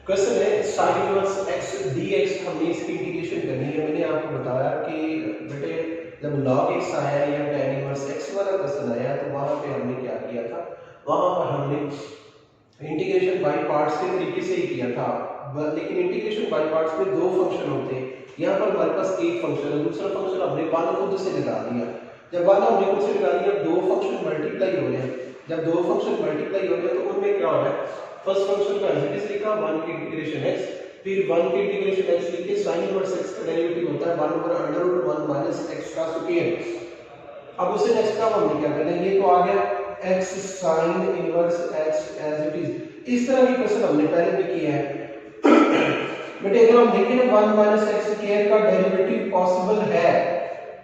Question है sin inverse x dx हमने इसकी इंटीग्रेशन करनी है। मैंने आपको बताया कि बेटे जब log x आया या tan इनवर्स x वाला क्वेश्चन आया तो वहां पे हमने क्या किया था, वहां पर हमने इंटीग्रेशन बाय पार्ट्स के तरीके से ही किया था। लेकिन इंटीग्रेशन बाय पार्ट्स में दो फंक्शन होते हैं। यहाँ पर हमारे पास एक फंक्शन है, दूसरा फंक्शन हमने वन खुद से लगा दिया। जब वन हमने खुद से लगा दिया, दो फंक्शन मल्टीप्लाई हो रहे हैं। जब दो फंक्शन मल्टीप्लाई हो रहे हैं तो उनमें क्या हो रहा है, फर्स्ट फंक्शन का एज इट इज लिखा 1 की इंटीग्रेशन x, फिर 1 की इंटीग्रेशन x लिख के sin इनवर्स x का डेरिवेटिव होता है 1 over under root 1 minus x का स्क्वायर। अब उससे नेक्स्ट काम हमने क्या करना है, ये तो आ गया x sin inverse x as it is. इस तरह की क्वेश्चन हमने पहले भी किया है। बट अगर हम देखें ना 1 माइनस x स्क्वायर का डेरिवेटिव पॉसिबल है,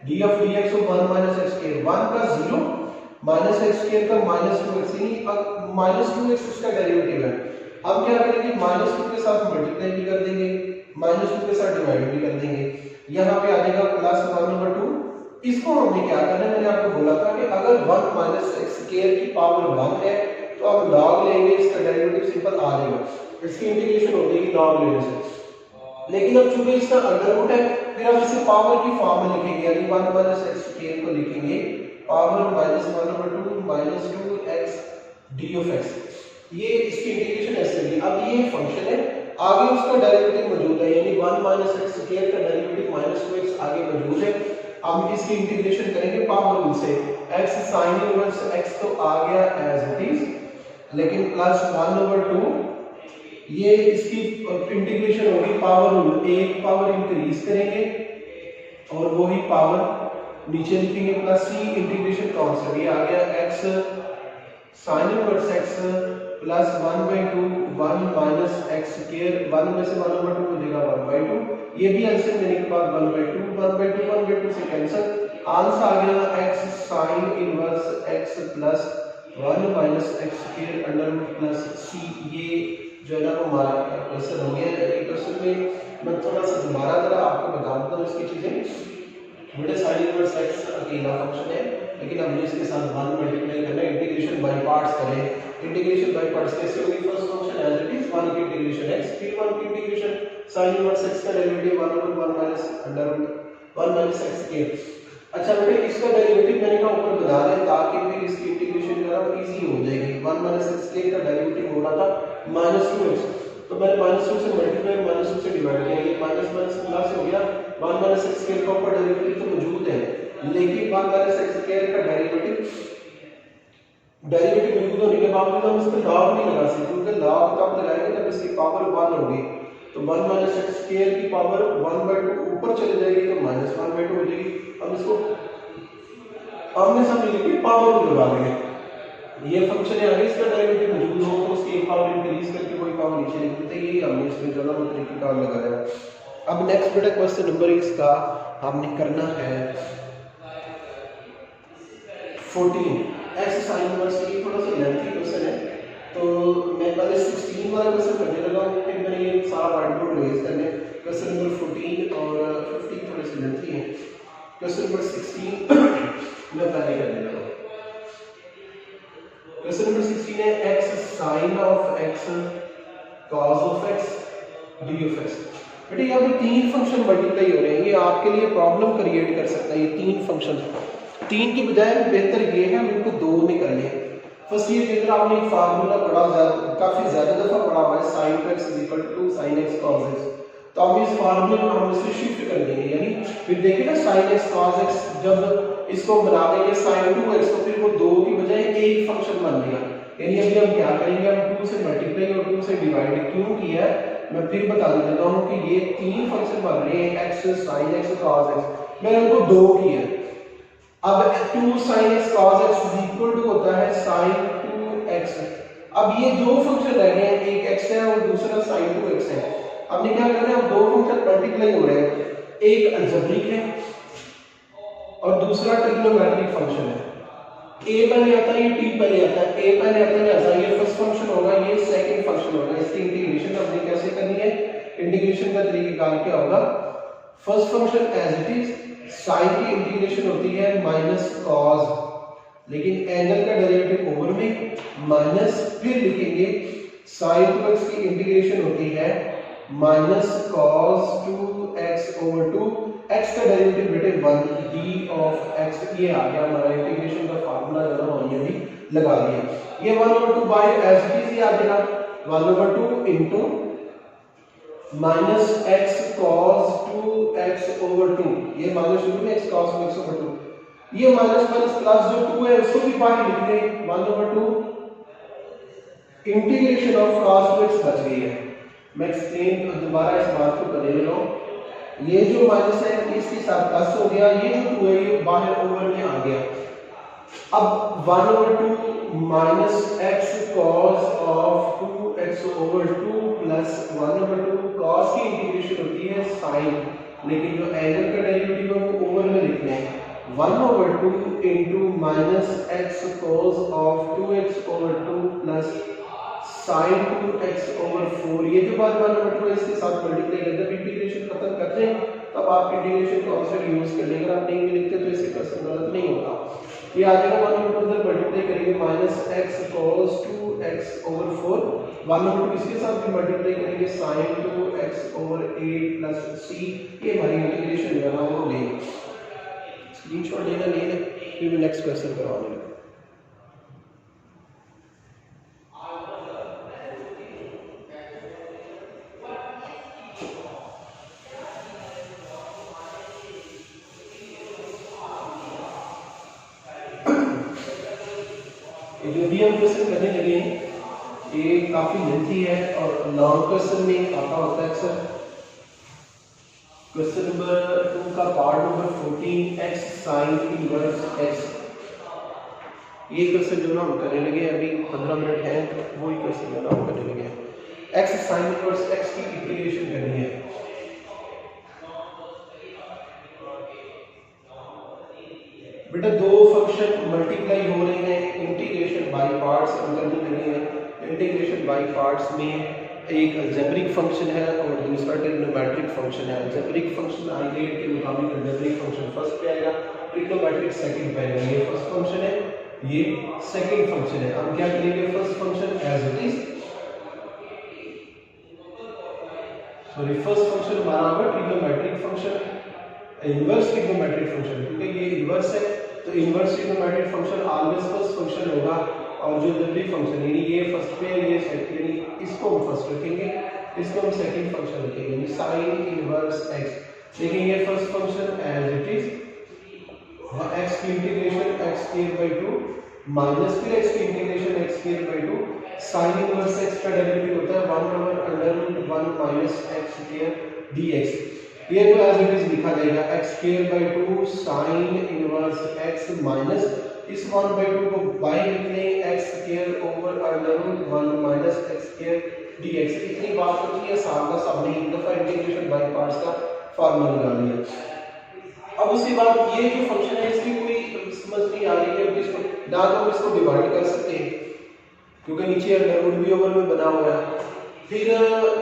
d ऑफ dx को 1 माइनस x स्क्वायर 1 का 0 माइनस एक्स स्क्वायर का माइनस 2x, यानी माइनस 2x इसका डेरिवेटिव है। अब क्या करेंगे, माइनस 2 के साथ मल्टीप्लाई भी कर देंगे, माइनस 2 के साथ डिवाइड भी कर देंगे। यहाँ पे आ जाएगा प्लस 1 ओवर 2। इसको हमने क्या करना है, मैंने आपको बोला था कि अगर 1 माइनस एक्स स्क्वायर की पावर 1 है तो हम लॉग लेंगे, इसका डेरिवेटिव सिंपल आ जाएगा, इसकी इंटीग्रेशन हो जाएगी लॉग लेने से। लेकिन अब चूंकि इसका अंडर रूट है, फिर हम इसे पावर की फॉर्म में लिखेंगे, यानी 1 माइनस एक्स स्क्वायर को लिखेंगे power minus 1 over 2 minus 2x d of x। ये इसकी इंटीग्रेशन ऐसे होगी। अब ये फंक्शन है, आगे उसका डेरिवेटिव मौजूद है, यानी 1 माइनस एक्स स्क्वायर का डेरिवेटिव माइनस 2x आगे मौजूद है। हम इसकी इंटीग्रेशन करेंगे पावर रूल से, x sin इनवर्स x तो आ गया एज इट इज, लेकिन प्लस 1 ओवर 2 ये इसकी इंटीग्रेशन होगी पावर रूल, एक पावर इंक्रीज करेंगे और वही पावर नीचे लिखेंगे प्लस c इंटीग्रेशन कांस्टेंट, ये आ गया x sin inverse x plus 1/2 1 minus x square, 1 में से 1 ओवर 2 हो जाएगा 1/2। ये भी एलसीएम लेने के बाद 1/2 से कैंसिल, आंसर आ गया x sin inverse x plus 1 minus x square under root plus c। ये जो है ना वो हमारा क्वेश्चन हो गया। ये क्वेश्चन में मैं थोड़ा सा दोबारा जरा आपको बता देता हूँ इसकी चीजें। बेटा sin इनवर्स x अकेला फंक्शन है, लेकिन हमने इसके साथ 1 मल्टीप्लाई करना है, इंटीग्रेशन बाय पार्ट्स करें। इंटीग्रेशन बाय पार्ट्स कैसे होगी, first function as it is 1 की इंटीग्रेशन x, फिर 1 की इंटीग्रेशन sin इनवर्स x का derivative 1 over 1 minus under root 1 minus x square. अच्छा बेटा इसका डेरिवेटिव मैंने कहा ऊपर बता दें ताकि फिर इसकी इंटीग्रेशन करना इजी हो जाएगी। 1 माइनस x स्क्वायर का डेरिवेटिव हो रहा था माइनस 2x, तो मैंने माइनस 2 से मल्टीप्लाई माइनस 2 से डिवाइड किया, ये माइनस माइनस प्लस हो गया। 1 माइनस एक्स स्क्वायर का ऊपर डेरिवेटिव तो मौजूद है, लेकिन 1 माइनस एक्स स्क्वायर का डेरिवेटिव मौजूद होने के बावजूद हम इस पर लॉग नहीं लगा सकते, क्योंकि लॉग तब लगाएंगे जब इसकी पावर 1 होगी। तो 1 माइनस एक्स स्क्वायर की पावर 1/2 ऊपर चले जाएगी तो माइनस 1/2 हो जाएगी। अब इसको आमने सामने लेके पावर को लगा देंगे। ये फंक्शन है, अगर इसका डेरिवेटिव मौजूद हो तो उसकी एक पावर इंक्रीज करके कोई पावर नीचे लिख देते हैं। यही हमने इसमें जो ना तरीके काम लगाया है। अब नेक्स्ट बेटा क्वेश्चन नंबर इसका हमने करना है 14 x sin इनवर्स। ये थोड़ा सा लेंथी क्वेश्चन है, तो मैं पहले 16 वाला क्वेश्चन करने लगा हूं, फिर मैंने ये सारा व्हाइट बोर्ड रेज करने। क्वेश्चन नंबर 14 और 15 थोड़े से लेंथी हैं। क्वेश्चन नंबर 16 मैं पहले करने लगा। क्वेश्चन नंबर 16 है x sin of x cos of x d of x। बेटे यहाँ पे तीन फंक्शन मल्टीप्लाई हो रहे हैं, ये आपके लिए प्रॉब्लम क्रिएट कर सकता है। ये तीन फंक्शन, तीन की बजाय बेहतर ये है हम इनको दो में कर लें। फर्स्ट ये बेहतर आपने एक फार्मूला पढ़ा, काफी ज्यादा दफा पढ़ा हुआ है, sin x sin x cos x। तो हम इस फार्मूले को हम इसे शिफ्ट कर देंगे, यानी फिर देखिए ना sin x cos x, जब इसको बना देंगे sin 2x तो फिर वो दो की बजाय एक फंक्शन बन जाएगा। यानी अभी हम क्या करेंगे, हम 2 से मल्टीप्लाई और 2 से डिवाइड क्यों किया है मैं फिर बता देता हूं कि ये तीन फंक्शन बन रहे हैं x sin x cos x, मैंने उनको दो किया। अब 2 sin x cos x होता है sin 2x। अब ये दो फंक्शन रह गए हैं, एक x है और दूसरा sin 2x है। हमने क्या करना है, अब दो फंक्शन मल्टीप्लाई हो रहे हैं, एक अलजेब्रिक है और दूसरा ट्रिग्नोमेट्रिक फंक्शन है। a पहले आता है, ये t पहले आता है। a पहले आता है ऐसा, ये फर्स्ट फंक्शन होगा, ये सेकंड फंक्शन होगा। इसकी इंटीग्रेशन हमने कैसे करनी है, इंटीग्रेशन का तरीका क्या होगा, first function as it is, sin की इंटीग्रेशन होती है माइनस cos, लेकिन एंगल का डेरिवेटिव ओवर में माइनस, फिर लिखेंगे साइन 2x की इंटीग्रेशन होती है minus cos 2x over 2, x का डेरिवेटिव बेटे 1 d ऑफ x, ये आ गया हमारा इंटीग्रेशन का फार्मूला जो ना हमने अभी लगा दिया। ये 1 over 2 by as it is ही आ जाएगा 1 over 2 into minus x cos 2x over 2, ये माइनस शुरू में x cos 2x ओवर 2, ये माइनस माइनस प्लस जो 2 है उसको भी बाहर लिख दें 1 over 2 integration of cos 2x बच गई है। मैं एक्सप्लेन दोबारा इस बात को कर रहा हूं, ये जो माइनस है इसके साथ प्लस हो गया, ये जो 2 है ये बाहर ओवर में आ गया। अब 1 over 2 minus x cos of 2x over 2 plus 1 over 2 cos की इंटीग्रेशन होती है sin, लेकिन जो एंगल का डेरिवेटिव है वो ओवर में लिखना है 1 over 2 into minus x cos of 2x over 2 plus sin 2x over 4, ये जो बात 1 ओवर 2 इसके साथ मल्टीप्लाई कर जब इंटीग्रेशन खत्म कर दें तब आप इंटीग्रेशन कांस्टेंट यूज कर लेंगे, आप नहीं भी लिखते तो इससे कसम गलत नहीं होता। ये आ जाएगा 1 ओवर 2 अंदर मल्टीप्लाई करेंगे minus x cos 2x over 4, 1 over 2 इसके साथ भी मल्टीप्लाई करेंगे sin 2x over 8 plus c, ये हमारी इंटीग्रेशन जो है ना वो ले स्क्रीनशॉट लेना नहीं ले, फिर नेक्स्ट क्वेश्चन करवाने लगे। जो भी हम क्वेश्चन करने लगे हैं ये काफी लेंथी है और लॉन्ग क्वेश्चन में आता होता है अक्सर। क्वेश्चन नंबर 2 का part number 14 x sin inverse x, ये क्वेश्चन जो ना हम करने लगे अभी 15 मिनट है तो वही क्वेश्चन जो ना हम करने लगे हैं। x sin इनवर्स x की इंटीग्रेशन करनी है। बेटा दो फंक्शन मल्टीप्लाई हो रहे हैं, इंटीग्रेशन बाय पार्ट्स हम करने लगे हैं। इंटीग्रेशन बाय पार्ट्स में एक अलजेब्रिक फंक्शन है और दूसरा ट्रिग्नोमेट्रिक फंक्शन है। अलजेब्रिक फंक्शन आइडेट के मुताबिक अलजेब्रिक फंक्शन फर्स्ट पे आएगा, ट्रिग्नोमेट्रिक सेकंड पे आएगा। ये फर्स्ट फंक्शन है, ये सेकंड फंक्शन है। हम क्या करेंगे first function as it is, sorry first function हमारा होगा trigonometric function, inverse trigonometric function, क्योंकि ये इनवर्स है तो inverse trigonometric function always first function होगा और जो अलजेब्रिक फंक्शन यानी ये फर्स्ट पे ये सेकंड, यानी इसको हम फर्स्ट रखेंगे इसको हम सेकंड फंक्शन रखेंगे, यानी sin इनवर्स x। लेकिन ये first function as it is x की integration x square by 2 minus फिर x की integration x square by 2, sin inverse x का डेरिवेटिव होता है 1 over under 1 minus x square dx। ये तो एज इट इज लिखा जाएगा x square by 2 sin inverse x minus इस 1 बाय 2 को बाय लिख लें x square over under 1 minus x square dx। इतनी बात होती है साफ का सामने एक दफा इंटीग्रेशन बाय पार्ट्स का फार्मूला लगा लिया। अब उसके बाद ये जो फंक्शन है इसकी कोई समझ नहीं आ रही है, इसको ना तो हम इसको डिवाइड कर सकते हैं क्योंकि नीचे अंडर रूट भी ओवर में बना हुआ है। फिर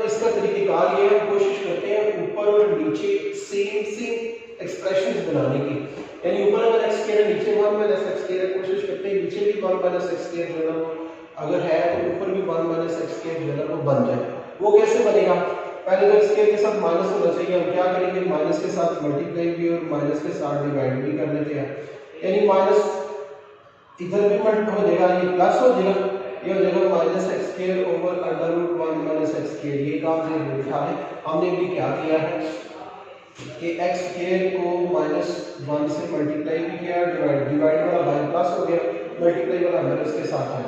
इसका तरीकेकार ये है, कोशिश करते हैं ऊपर और नीचे सेम एक्सप्रेशंस बनाने की, यानी ऊपर अगर x स्क्वायर है नीचे 1 माइनस x स्क्वायर है, कोशिश करते हैं नीचे भी 1 माइनस x स्क्वायर जो है अगर है तो ऊपर भी 1 माइनस x स्क्वायर जो है वो बन जाए। वो कैसे बनेगा, पहले तो x स्क्वायर के साथ माइनस होना चाहिए, हम क्या करेंगे माइनस के साथ मल्टीप्लाई भी और माइनस के साथ डिवाइड भी कर लेते हैं, यानी माइनस इधर भी मल्टीप्लाई हो जाएगा, ये प्लस हो जाएगा, ये हो जाएगा minus x square over under root 1 minus x square. ये काम से लिखा है हमने भी क्या किया है कि x स्क्वायर को माइनस 1 से मल्टीप्लाई भी किया, डिवाइड वाला बाय प्लस हो गया, मल्टीप्लाई वाला माइनस के साथ है।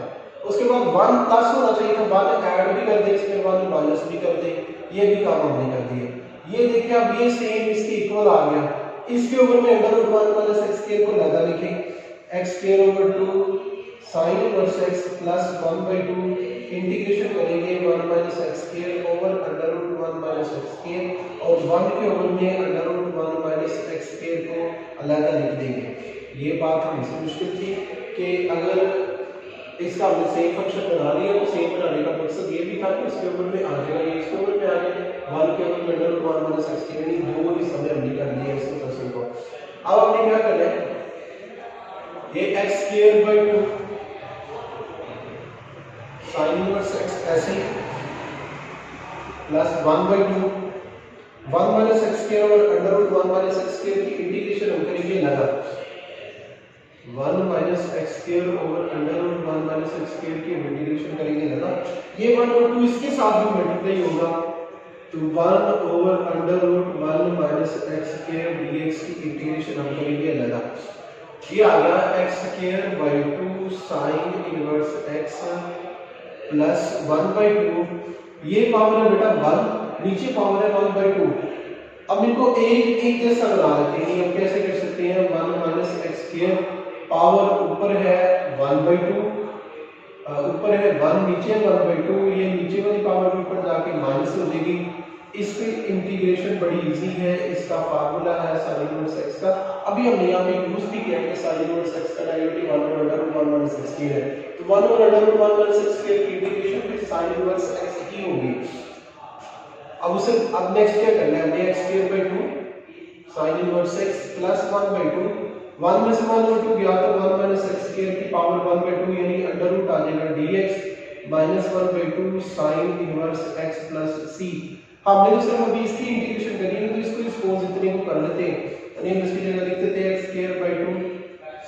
उसके बाद 1 प्लस होना चाहिए था, बाद में ऐड भी कर दे, इसमें 1 माइनस भी कर दे, ये भी काम हमने कर दिया। ये देखिए अब ये सेम इसके इक्वल आ गया, इसके ऊपर में under root 1 minus x square को लगा लिखें x square over 2 sin inverse x plus 1 by 2 integration करेंगे 1 minus x square over under root 1 minus x square और 1 के ओवर में under root 1 minus x square को अलग लिख देंगे। ये बात हमसे मुश्किल थी कि अगर इसका हमने सेम फंक्शन बना लिया तो सेम बनाने का मकसद ये भी था कि इसके ऊपर में आ जाएगा, ये इसके ऊपर में आ जाएगा 1 के ऊपर में under root 1 minus x square, यानी दो ही समय हमने कर दिया इस फंक्शन को। अब हमने क्या करना है, ये x square by 2 sine inverse x ऐसे ही प्लस 1/2 1 माइनस एक्स स्क्वायर और under root 1 minus x square की इंटीग्रेशन हम करेंगे लगा 1 minus x square over under root 1 minus x square की इंटीग्रेशन करेंगे लगा ये 1 और 2 इसके साथ भी मल्टीप्लाई होगा तो 1 over under root 1 minus x square dx की इंटीग्रेशन हम करेंगे लगा ये आ गया x square by 2 sine inverse x plus 1/2 ये पावर है बेटा 1 नीचे पावर है 1/2 अब इनको एक जैसा बना लेते हैं हम कैसे कर सकते हैं 1 माइनस एक्स स्क्वायर पावर ऊपर है 1/2 ऊपर है 1 नीचे 1/2 ये नीचे वाली पावर ऊपर जाके माइनस हो जाएगी इसकी इंटीग्रेशन बड़ी इजी है इसका फार्मूला है sin इनवर्स x का अभी हमने यहाँ पे यूज भी किया है sin इनवर्स x का derivative 1 over under root 1 minus x square है तो 1 over under root 1 minus x square की इंटीग्रेशन फिर sin इनवर्स x ही होगी अब नेक्स्ट क्या करना है हमने x square by 2 sin inverse x plus 1/2 1 में से 1/2 गया तो 1 माइनस x स्क्वायर की पावर 1/2 यानी अंडर रूट आ जाएगा dx minus 1/2 sin inverse x plus c हमने तो सिर्फ अभी इसकी इंटीग्रेशन करनी है तो इसको सपोज इतने को कर लेते हैं यानी हम इसकी जगह लिख देते हैं x square by 2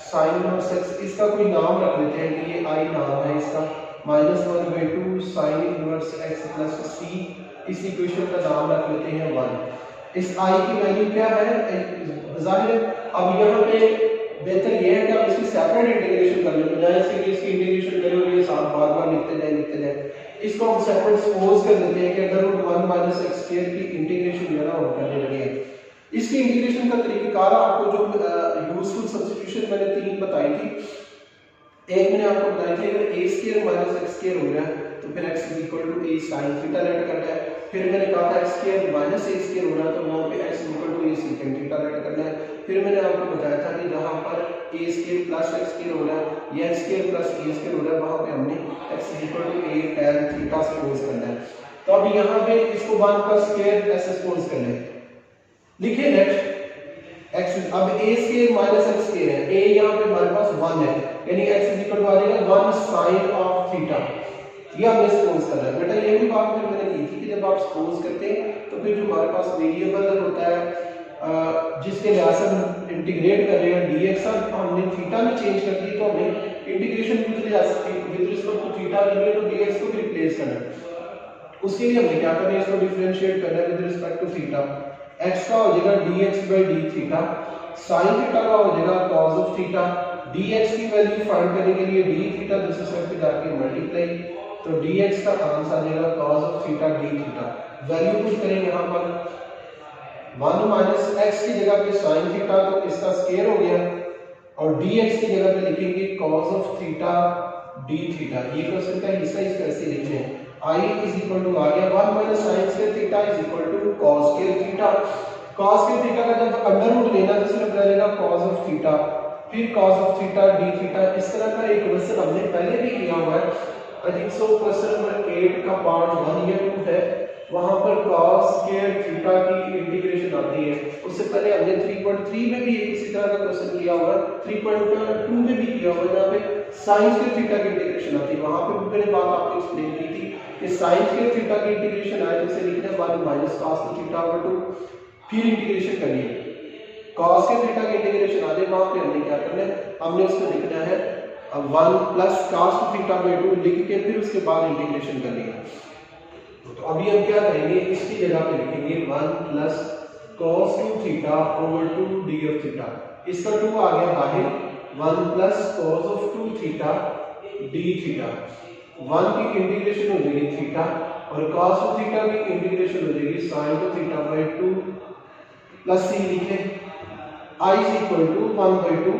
sin inverse x इसका कोई नाम रख लेते हैं कि ये i नाम है इसका minus 1/2 sin inverse x plus c इस इक्वेशन का नाम रख लेते हैं 1 इस i की वैल्यू क्या है जाहिर अब यहाँ पे बेहतर ये है कि आप इसकी सेपरेट इंटीग्रेशन कर लें बजाय इसके कि इसकी इंटीग्रेशन करें और ये साथ बार-बार लिखते जाए इसको हम सेपरेट सपोज कर लेते हैं कि under root 1 minus x square की इंटीग्रेशन जो है ना वो करने लगे हैं इसकी इंटीग्रेशन का तरीकाकार आपको जो यूजफुल सब्स्टिट्यूशन मैंने 3 बताई थी एक मैंने आपको बताई थी अगर a square minus x square हो रहा है तो फिर x a sin theta late करना है फिर मैंने कहा था x square minus a square हो रहा है तो वहां पे x a secant theta late करना है फिर मैंने आपको बताया था कि जहां पर a square plus x square हो रहा है या x square plus a square हो रहा है वहां पे हमने x a tan theta suppose करना है तो अब यहां पे इसको 1 का स्क्वायर ऐसे सपोज कर लें लिखिए लेट x अब a square minus x square है a यहां पे हमारे पास 1 है यानी x आ जाएगा 1 sin ऑफ थीटा ये हमने सपोज करना है बेटा ये भी बात फिर मैंने की थी कि जब आप सपोज करते हैं तो फिर जो हमारे पास वेरिएबल होता है जिसके लिहाज से हम इंटीग्रेट कर रहे हैं dx अब हमने थीटा में चेंज कर दी तो हमें इंटीग्रेशन भी जा सकती है विद रिस्पेक्ट टू थीटा करनी है तो dx को भी रिप्लेस करना है उसके लिए हमने क्या करना है इसको डिफरेंशिएट करना है with respect to theta x का हो जाएगा dx d theta sin theta का हो जाएगा cos ऑफ थीटा dx की वैल्यू फाइंड करने के लिए d थीटा दूसरे साइड पे जाके मल्टीप्लाई तो dx का आंसर आ जाएगा cos of theta d theta value put करेंगे यहां पर 1 माइनस x की जगह पे sin थीटा तो इसका स्क्वायर हो गया और dx की जगह पे लिखेंगे cos of theta d theta ये क्वेश्चन का हिस्सा इस तरह से लिखते हैं I इज इक्वल टू आ गया 1 minus sin square theta is equal to cos square theta cos square theta का जब अंडर रूट लेना तो सिर्फ रह जाएगा cos ऑफ थीटा फिर cos of theta d theta इस तरह का एक क्वेश्चन हमने पहले भी किया हुआ है I think so question number 8 का पार्ट 1 या 2 है वहां पर cos स्क्वायर थीटा की इंटीग्रेशन आती है उससे पहले हमने 3.3 में भी इसी तरह का क्वेश्चन किया हुआ है 3.2 में भी किया हुआ है जहां पे sin स्क्वायर थीटा की इंटीग्रेशन आती है वहां पे मैंने बात आपको एक्सप्लेन की थी कि sin स्क्वायर थीटा की इंटीग्रेशन आए जिसे लिखना है 1 माइनस cos थीटा ओवर 2 फिर इंटीग्रेशन करनी है cos स्क्वायर थीटा की इंटीग्रेशन आ जाए वहां पे हमने क्या करना है हमने उसको लिखना है 1 प्लस cos थीटा बाय 2 लिख के फिर उसके बाद इंटीग्रेशन करनी है तो अभी हम क्या करेंगे इसकी जगह पे लिखेंगे 1 plus cos theta over 2 d of theta इसका 2 आ गया बाहर 1 plus cos of 2 theta d theta 1 की इंटीग्रेशन हो जाएगी थीटा और cos ऑफ थीटा की इंटीग्रेशन हो जाएगी sin theta by 2 plus c लिखे I is equal to 1/2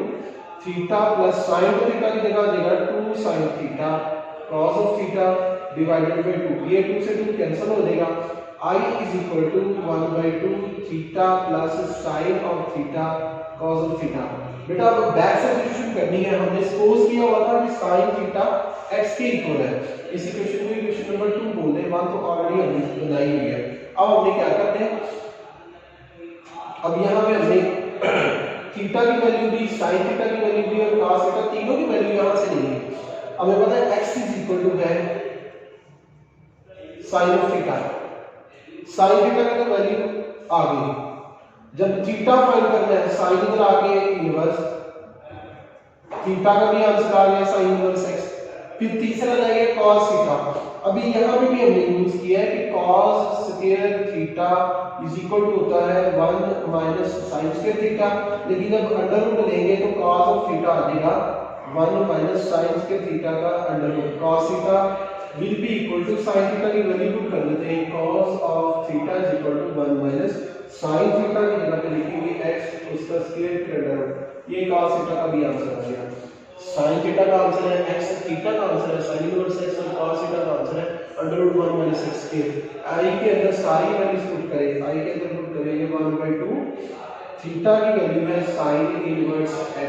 theta plus sin theta की जगह आ जाएगा 2 sin theta cos of theta divided by 2 ये 2 से 2 कैंसिल हो जाएगा I is equal to 1/2 theta plus sin of theta cos of theta बेटा अब बैक सब्स्टिट्यूशन करनी है हमने सपोज किया हुआ था कि sin थीटा x के इक्वल है इस इक्वेशन को इक्वेशन नंबर 2 बोल दें 1 तो ऑलरेडी हमने बनाई हुई है अब हमने क्या करते हैं अब यहां पे हमने थीटा की वैल्यू दी sin थीटा की वैल्यू दी और cos थीटा तीनों की वैल्यू यहां से ली है हमें पता है x इज इक्वल टू है साइन ऑफ थीटा है। साइन थीटा की तो वैल्यू आ गई। जब थीटा फाइंड करना है साइन इधर आके इनवर्स, थीटा का भी आंसर आ गया साइन इनवर्स एक्स। फिर तीसरा रह गया cos थीटा। अभी यहां पे भी हमने यूज किया है कि cos square theta is equal to होता है 1 माइनस sin स्क्वायर थीटा, लेकिन जब अंडर रूट लेंगे तो cos ऑफ थीटा आ जाएगा 1 माइनस sin स्क्वायर थीटा का under root. cos theta will be equal to sin theta की वैल्यू पुट कर देते हैं, cos of theta is equal to 1 minus sin theta की जगह पे लिखेंगे x उसका स्क्वायर के अंडर रूट। ये cos थीटा का भी आंसर आ गया। sin थीटा का आंसर है x, थीटा का आंसर है sin इनवर्स x और cos थीटा का आंसर है under root 1 minus x square. i के अंदर सारी वैल्यूज पुट करें, i के अंदर पुट करेंगे 1/2, थीटा की वैल्यू है sin inverse x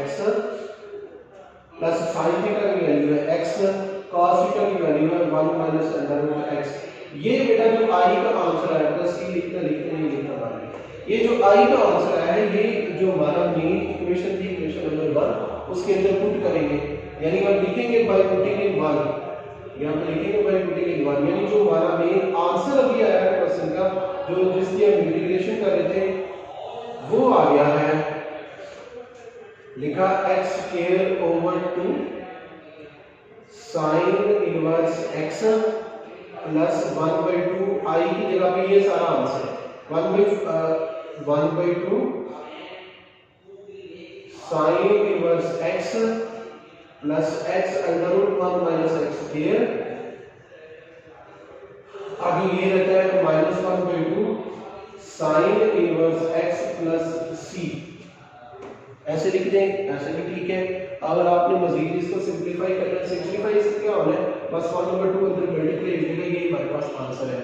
plus sin theta की वैल्यू है x, cos थीटा की वैल्यू है 1 माइनस अंडर रूट x। ये बेटा जो i का आंसर है तो c लिखना लिखते नहीं लिखना बारे। ये जो i का आंसर है ये जो हमारा मेन इक्वेशन थी, इक्वेशन नंबर 1, उसके अंदर पुट करेंगे, यानी हम लिखेंगे बाय पुटिंग इन 1, यहां पे लिखेंगे बाय पुटिंग इन 1, यानी जो हमारा मेन आंसर अभी आया है क्वेश्चन का, जो जिसकी हम इंटीग्रेशन कर रहे थे वो आ गया है, लिखा x square over 2 sin inverse x plus 1/2, i की जगह पे ये सारा आंसर है 1/2 sin inverse x plus x under root 1 minus x square. आगे ये रहता है -1/2 sin inverse x plus c। ऐसे लिख दें, ऐसे भी ठीक है। अगर आपने मजीद इसको सिंपलीफाई करना है, सिंपलीफाई इसका क्या होना है, बस 1/2 अंदर मल्टीप्लाई कीजिएगा, ये हमारे पास आंसर है।